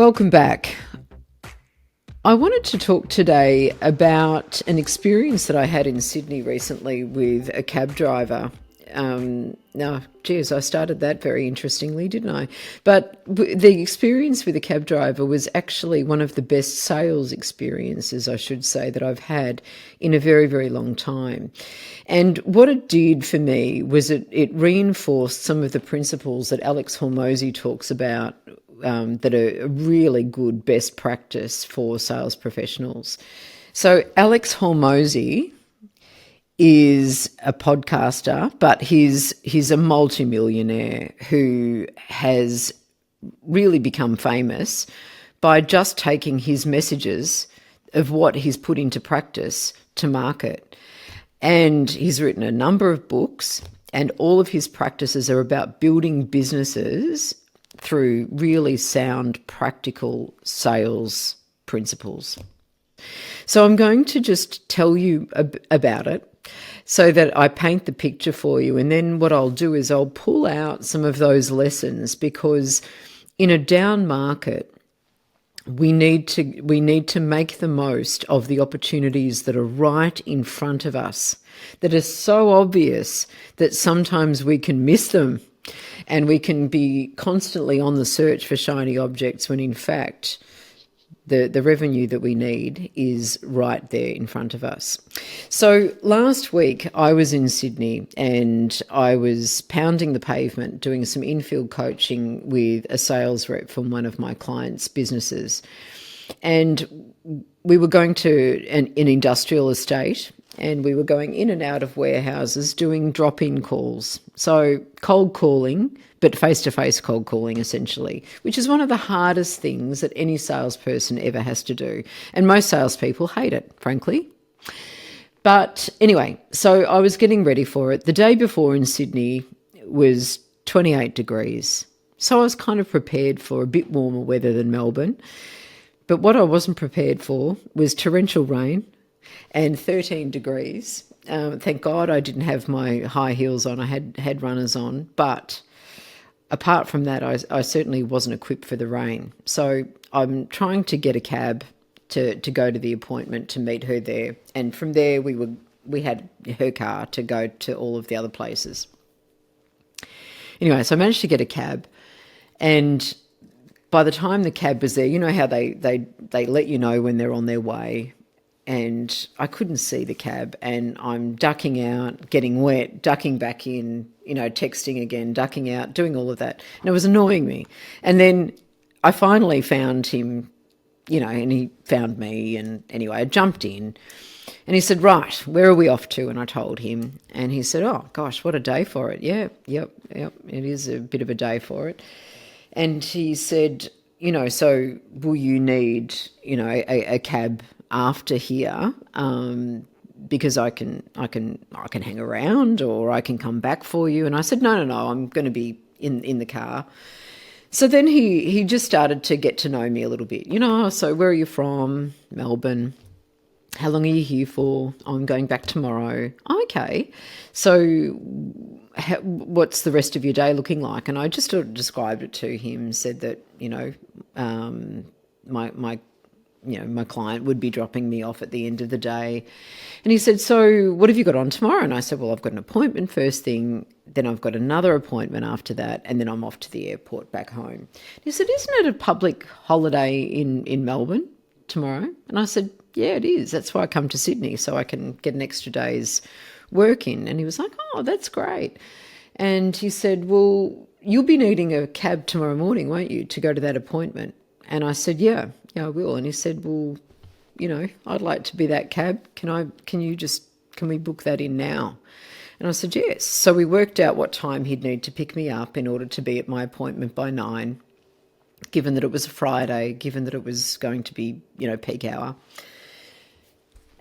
Welcome back. I wanted to talk today about an experience that I had in Sydney recently with a cab driver. I started that very interestingly, didn't I? But the experience with a cab driver was actually one of the best sales experiences, I should say, that I've had in a very, very long time. And what it did for me was it reinforced some of the principles that Alex Hormozi talks about, that are a really good best practice for sales professionals. So Alex Hormozi is a podcaster, but he's a multimillionaire who has really become famous by just taking his messages of what he's put into practice to market. And he's written a number of books, and all of his practices are about building businesses through really sound, practical sales principles. So I'm going to just tell you about it so that I paint the picture for you. And then what I'll do is I'll pull out some of those lessons, because in a down market, we need to make the most of the opportunities that are right in front of us, that are so obvious that sometimes we can miss them. And we can be constantly on the search for shiny objects when in fact the revenue that we need is right there in front of us. So last week I was in Sydney and I was pounding the pavement doing some infield coaching with a sales rep from one of my clients' businesses. And we were going to an industrial estate, and we were going in and out of warehouses doing drop-in calls. So cold calling, but face-to-face cold calling essentially, which is one of the hardest things that any salesperson ever has to do. And most salespeople hate it, frankly. But anyway, so I was getting ready for it. The day before in Sydney was 28 degrees. So I was kind of prepared for a bit warmer weather than Melbourne. But what I wasn't prepared for was torrential rain and 13 degrees. Thank God I didn't have my high heels on. I had runners on. But apart from that, I certainly wasn't equipped for the rain. So I'm trying to get a cab to go to the appointment to meet her there. And from there, we had her car to go to all of the other places. Anyway, so I managed to get a cab. And by the time the cab was there, you know how they let you know when they're on their way. And I couldn't see the cab, and I'm ducking out, getting wet, ducking back in, texting again, ducking out, doing all of that. And it was annoying me. And then I finally found him, and he found me. And anyway, I jumped in and he said, "Right, where are we off to?" And I told him, and he said, "Oh gosh, what a day for it." Yeah, yep. It is a bit of a day for it. And he said, "So will you need, a cab after here, because I can hang around, or I can come back for you?" And I said, no, I'm going to be in the car. So then he just started to get to know me a little bit. So where are you from? Melbourne. How long are you here for? I'm going back tomorrow. Okay. So what's the rest of your day looking like? And I just sort of described it to him, said that, my client would be dropping me off at the end of the day. And he said, "So what have you got on tomorrow?" And I said, "Well, I've got an appointment first thing, then I've got another appointment after that, and then I'm off to the airport back home." And he said, "Isn't it a public holiday in Melbourne tomorrow?" And I said, "Yeah, it is. That's why I come to Sydney, so I can get an extra day's work in." And he was like, "Oh, that's great." And he said, "Well, you'll be needing a cab tomorrow morning, won't you, to go to that appointment?" And I said, yeah, I will. And he said, "Well, I'd like to be that cab. Can we book that in now?" And I said, yes. So we worked out what time he'd need to pick me up in order to be at my appointment by 9, given that it was a Friday, given that it was going to be, peak hour.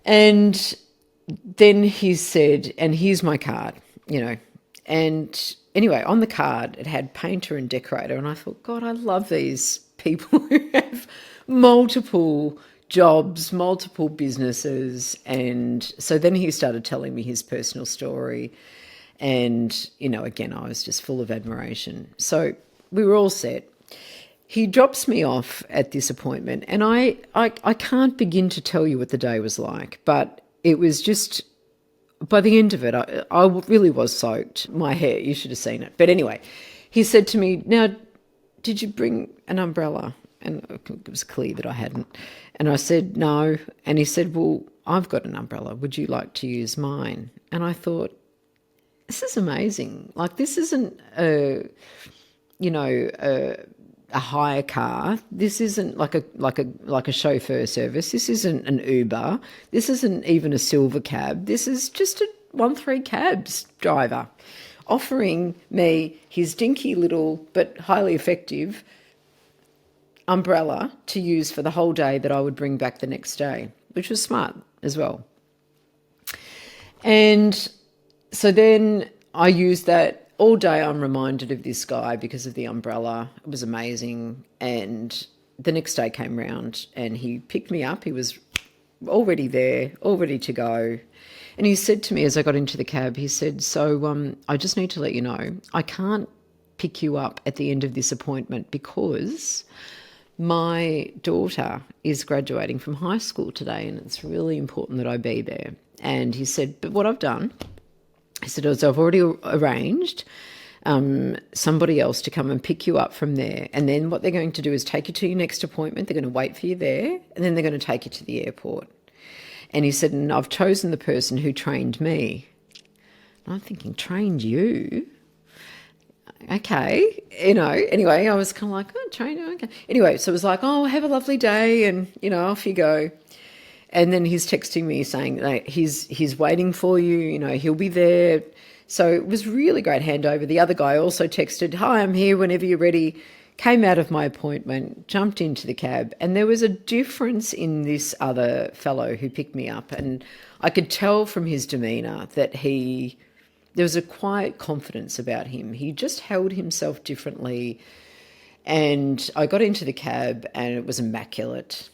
And then he said, "And here's my card, And anyway, on the card, it had painter and decorator. And I thought, God, I love these people who have multiple jobs, multiple businesses. And so then he started telling me his personal story. And, again, I was just full of admiration. So we were all set. he drops me off at this appointment, and I can't begin to tell you what the day was like, but it was just, by the end of it, I really was soaked. My hair, you should have seen it. But anyway, he said to me, now, did you bring an umbrella? And it was clear that I hadn't. And I said, no. And he said, well, I've got an umbrella. Would you like to use mine? And I thought, this is amazing. Like, this isn't a hire car. This isn't like a chauffeur service. This isn't an Uber. This isn't even a silver cab. This is just a 1-3 cabs driver offering me his dinky little but highly effective umbrella to use for the whole day that I would bring back the next day, which was smart as well. And so then I used that all day. I'm reminded of this guy because of the umbrella. It was amazing. And the next day came round and he picked me up. He was already there, all ready to go. And he said to me as I got into the cab, he said, so I just need to let you know, I can't pick you up at the end of this appointment because my daughter is graduating from high school today and it's really important that I be there. And he said, but what I've done, he said, is I've already arranged somebody else to come and pick you up from there. And then what they're going to do is take you to your next appointment. They're going to wait for you there and then they're going to take you to the airport. And he said, and I've chosen the person who trained me. And I'm thinking, trained you? Okay, anyway, I was kind of like, oh, train, okay. Anyway, so it was like, oh, have a lovely day, and, off you go. And then he's texting me saying that he's waiting for you, he'll be there. So it was really great handover. The other guy also texted, hi, I'm here whenever you're ready. Came out of my appointment, jumped into the cab, and there was a difference in this other fellow who picked me up, and I could tell from his demeanour that there was a quiet confidence about him. He just held himself differently. And I got into the cab and it was immaculate.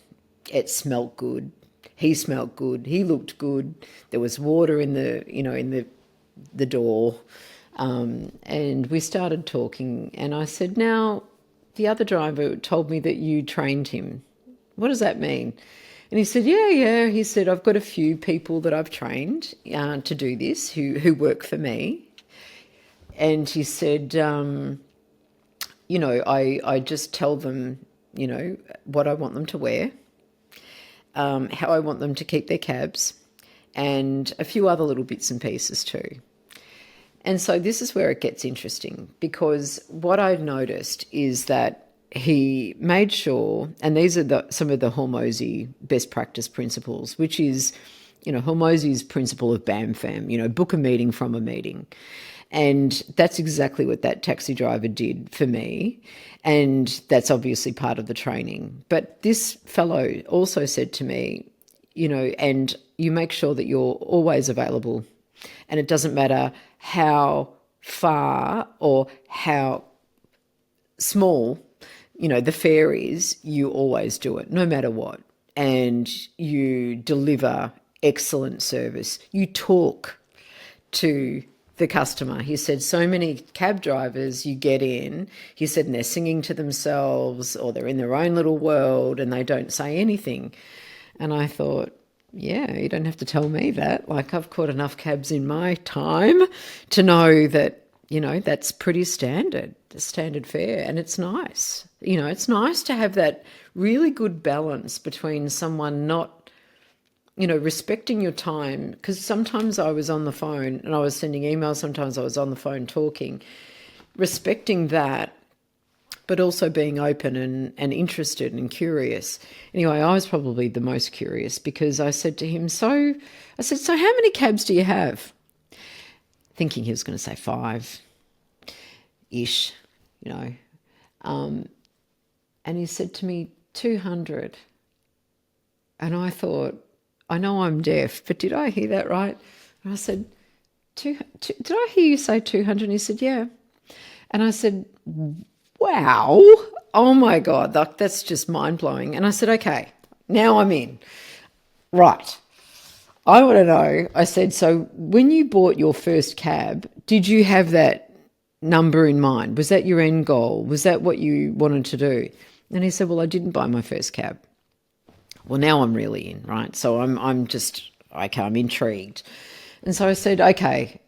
It smelt good. He smelt good. He looked good. There was water in the door. And we started talking and I said, now, the other driver told me that you trained him. What does that mean? And he said, yeah. He said, I've got a few people that I've trained to do this who work for me. And he said, I just tell them, what I want them to wear, how I want them to keep their cabs, and a few other little bits and pieces too. And so this is where it gets interesting, because what I've noticed is that he made sure, and these are some of the Hormozi best practice principles, which is, Hormozi's principle of BAM-FAM, book a meeting from a meeting. And that's exactly what that taxi driver did for me. And that's obviously part of the training. But this fellow also said to me, and you make sure that you're always available. And it doesn't matter how far or how small the fare is, you always do it, no matter what. And you deliver excellent service. You talk to the customer. He said, so many cab drivers you get in, he said, and they're singing to themselves or they're in their own little world and they don't say anything. And I thought, yeah, you don't have to tell me that. Like, I've caught enough cabs in my time to know that, that's pretty standard, the standard fare. And it's nice. It's nice to have that really good balance between someone not, respecting your time. Because sometimes I was on the phone and I was sending emails. Sometimes I was on the phone talking. Respecting that, but also being open and interested and curious. Anyway, I was probably the most curious because I said to him, so how many cabs do you have? Thinking he was going to say 5-ish, And he said to me, 200. And I thought, I know I'm deaf, but did I hear that right? And I said, did I hear you say 200? And he said, yeah. And I said, wow, oh my God, that's just mind-blowing. And I said, okay, now I'm in. Right. I want to know, I said, so when you bought your first cab, did you have that number in mind? Was that your end goal? Was that what you wanted to do? And he said, well, I didn't buy my first cab. Well, now I'm really in, right? So I'm just, okay, I'm intrigued. And so I said, okay,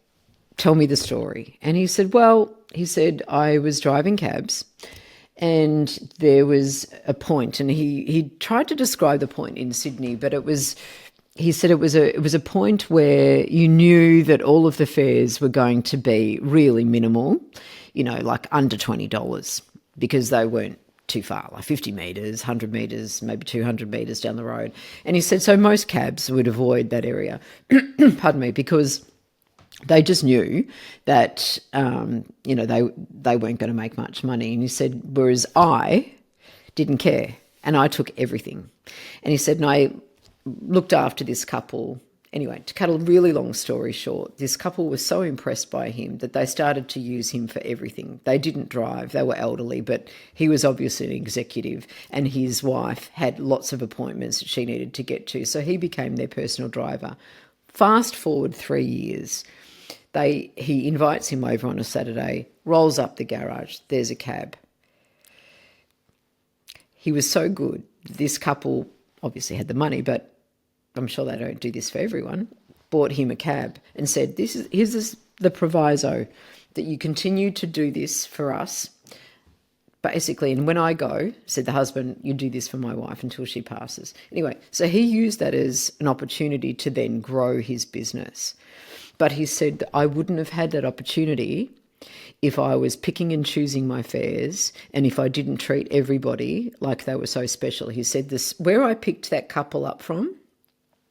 tell me the story. And he said, I was driving cabs and there was a point, and he tried to describe the point in Sydney, but he said it was a point where you knew that all of the fares were going to be really minimal, like under $20, because they weren't too far, like 50 metres, 100 metres, maybe 200 metres down the road. And he said, so most cabs would avoid that area, pardon me, because they just knew that, they weren't going to make much money. And he said, whereas I didn't care and I took everything. And he said, and I looked after this couple. Anyway, to cut a really long story short, this couple was so impressed by him that they started to use him for everything. They didn't drive, they were elderly, but he was obviously an executive and his wife had lots of appointments that she needed to get to. So he became their personal driver. Fast forward 3 years, he invites him over on a Saturday, rolls up the garage, there's a cab. He was so good. This couple obviously had the money, but I'm sure they don't do this for everyone, bought him a cab and said, here's the proviso that you continue to do this for us, basically. And when I go, said the husband, you do this for my wife until she passes. Anyway, so he used that as an opportunity to then grow his business. But he said, I wouldn't have had that opportunity if I was picking and choosing my fares and if I didn't treat everybody like they were so special. He said, this, where I picked that couple up from,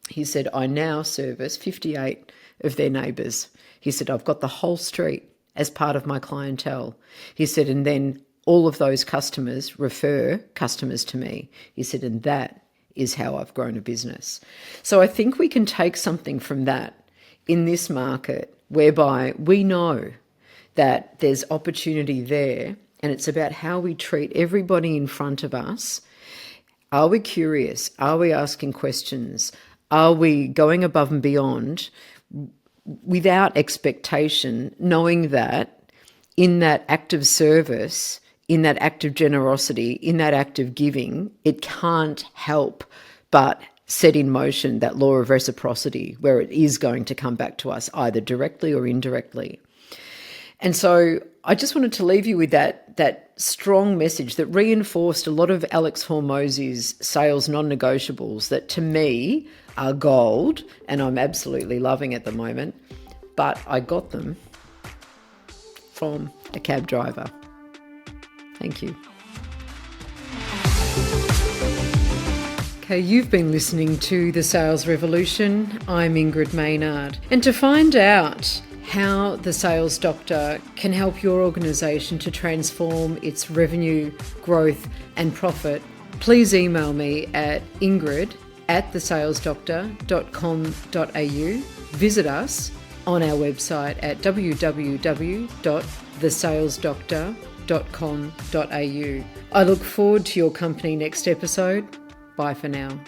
he said, I now service 58 of their neighbours. He said, I've got the whole street as part of my clientele. He said, and then all of those customers refer customers to me. He said, and that is how I've grown a business. So I think we can take something from that in this market whereby we know that there's opportunity there, and it's about how we treat everybody in front of us. Are we curious? Are we asking questions? Are we going above and beyond without expectation, knowing that in that act of service, in that act of generosity, in that act of giving, it can't help but set in motion that law of reciprocity where it is going to come back to us either directly or indirectly. And so I just wanted to leave you with that strong message that reinforced a lot of Alex Hormozi's sales non-negotiables that to me are gold, and I'm absolutely loving at the moment, but I got them from a cab driver. Thank you. Okay, you've been listening to The Sales Revolution. I'm Ingrid Maynard. And to find out how the Sales Doctor can help your organisation to transform its revenue, growth and profit, please email me at ingrid@thesalesdoctor.com.au. Visit us on our website at www.thesalesdoctor.com.au. I look forward to your company next episode. Bye for now.